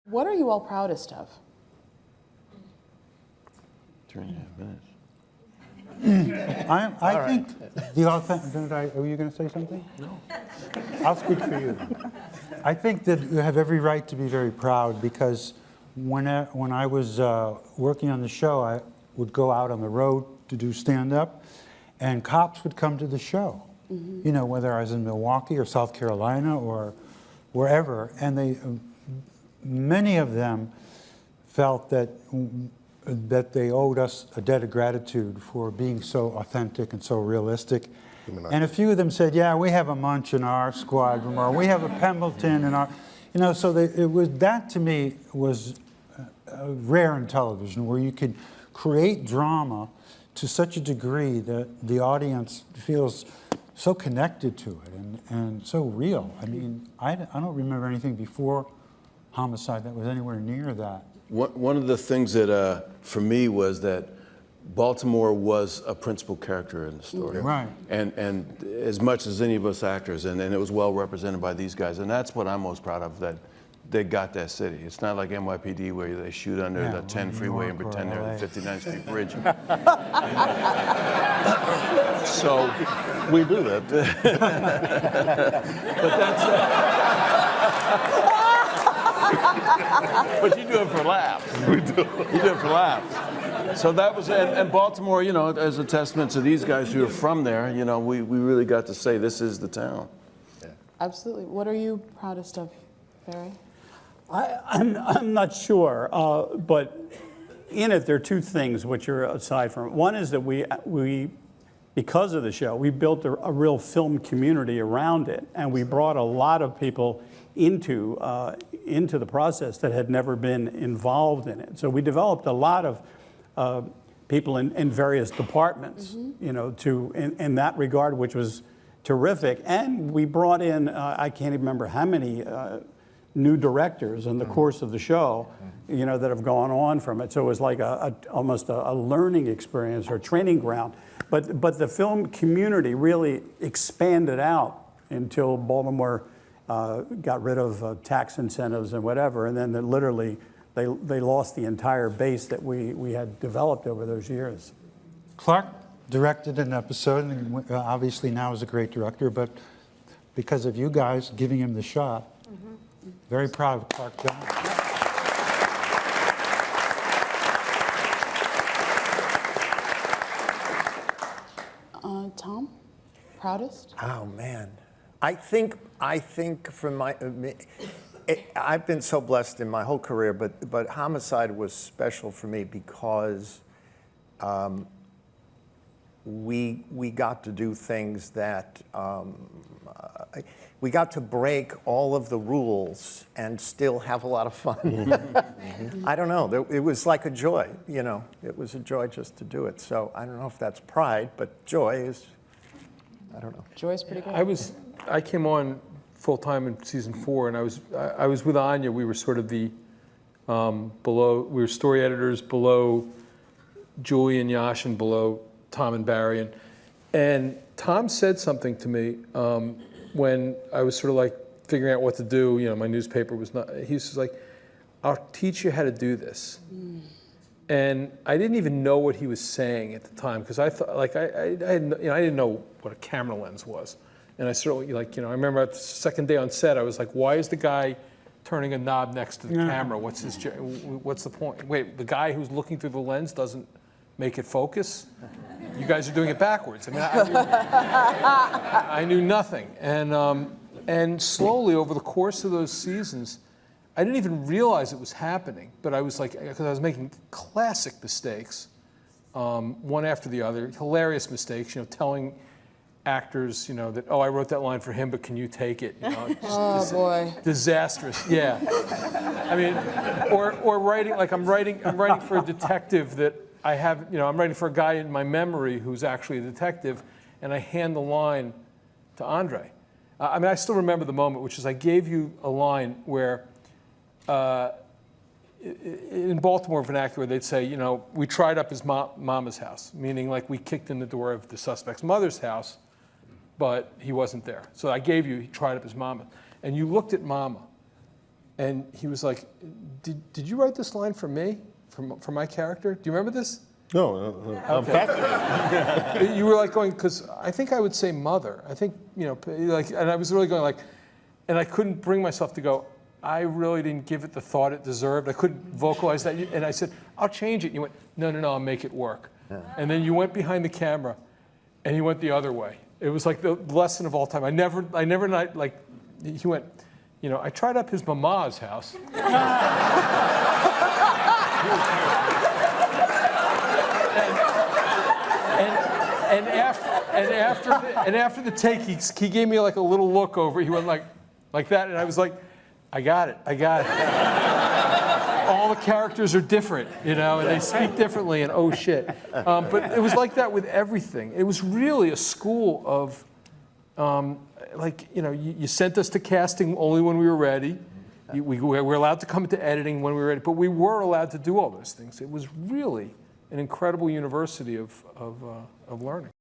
What are you all proudest of? 3.5 minutes. I think the authentic. Were you going to say something? No. I'll speak for you. I think that you have every right to be very proud because when I was working on the show, I would go out on the road to do stand-up, and cops would come to the show. Mm-hmm. You know, whether I was in Milwaukee or South Carolina or wherever, and many of them felt that they owed us a debt of gratitude for being so authentic and so realistic. And a few of them said, yeah, we have a Munch in our squadron, or we have a Pembleton in our, you know, so that to me was rare in television, where you could create drama to such a degree that the audience feels so connected to it and so real. I mean, I don't remember anything before Homicide that was anywhere near that. One of the things that, for me, was that Baltimore was a principal character in the story. Right. And as much as any of us actors, and it was well represented by these guys. And that's what I'm most proud of, that they got that city. It's not like NYPD where they shoot under the 10 freeway and pretend they're the 59th Street Bridge. So we do that. But that's... But you do it for laughs. We do. You do it for laughs. So that was, and Baltimore, you know, as a testament to these guys who are from there, you know, we really got to say this is the town. Yeah. Absolutely. What are you proudest of, Barry? I'm not sure, but in it there are two things which are aside from it. One is that we because of the show, we built a real film community around it, and we brought a lot of people into the process that had never been involved in it. So we developed a lot of people in various departments, you know, in that regard, which was terrific. And we brought in, I can't even remember how many new directors in the course of the show, you know, that have gone on from it. So it was like almost a learning experience or training ground. But the film community really expanded out until Baltimore got rid of tax incentives and whatever, and then literally they lost the entire base that we had developed over those years. Clark directed an episode, and obviously now is a great director, but because of you guys giving him the shot, very proud of Clark Johnson. Tom, proudest? Oh man, I think from I've been so blessed in my whole career, but Homicide was special for me because we got to do things that we got to break all of the rules and still have a lot of fun. I don't know. It was like a joy, you know. It was a joy just to do it. So I don't know if that's pride, but joy is, I don't know. Joy's pretty good. I came on full time in season 4, and I was with Anya. We were sort of the we were story editors below Julie and Yash and below Tom and Barry. And Tom said something to me when I was sort of like figuring out what to do. You know, my newspaper was not, he was just like, I'll teach you how to do this. And I didn't even know what he was saying at the time, because I thought, like, I didn't know what a camera lens was. And I certainly, like, you know, I remember the second day on set, I was like, why is the guy turning a knob next to the camera? What's the point? Wait, the guy who's looking through the lens doesn't make it focus? You guys are doing it backwards. I mean, I knew nothing. And slowly over the course of those seasons, I didn't even realize it was happening, but I was like, because I was making classic mistakes, one after the other, hilarious mistakes, you know, telling actors, you know, that, oh, I wrote that line for him, but can you take it? You know, just boy. Disastrous, yeah. I mean, or writing, like I'm writing for a detective that I have, you know, I'm writing for a guy in my memory who's actually a detective, and I hand the line to Andre. I mean, I still remember the moment, which is I gave you a line where, in Baltimore vernacular, they'd say, you know, we tried up his mama's house, meaning like we kicked in the door of the suspect's mother's house, but he wasn't there. So I gave you, he tried up his mama. And you looked at mama, and he was like, did you write this line for me, for my character? Do you remember this? No, I'm fascinated. You were like going, because I think I would say mother. I think, like, and I was really going like, and I couldn't bring myself to go, I really didn't give it the thought it deserved. I couldn't vocalize that. And I said, I'll change it. And you went, no, I'll make it work. Yeah. And then you went behind the camera and he went the other way. It was like the lesson of all time. I never like, he went, I tried up his mama's house. And after the take, he gave me like a little look over. He went like that, and I was like, I got it. All the characters are different, and they speak differently, and oh shit. But it was like that with everything. It was really a school of, you sent us to casting only when we were ready. We were allowed to come to editing when we were ready, but we were allowed to do all those things. It was really an incredible university of learning.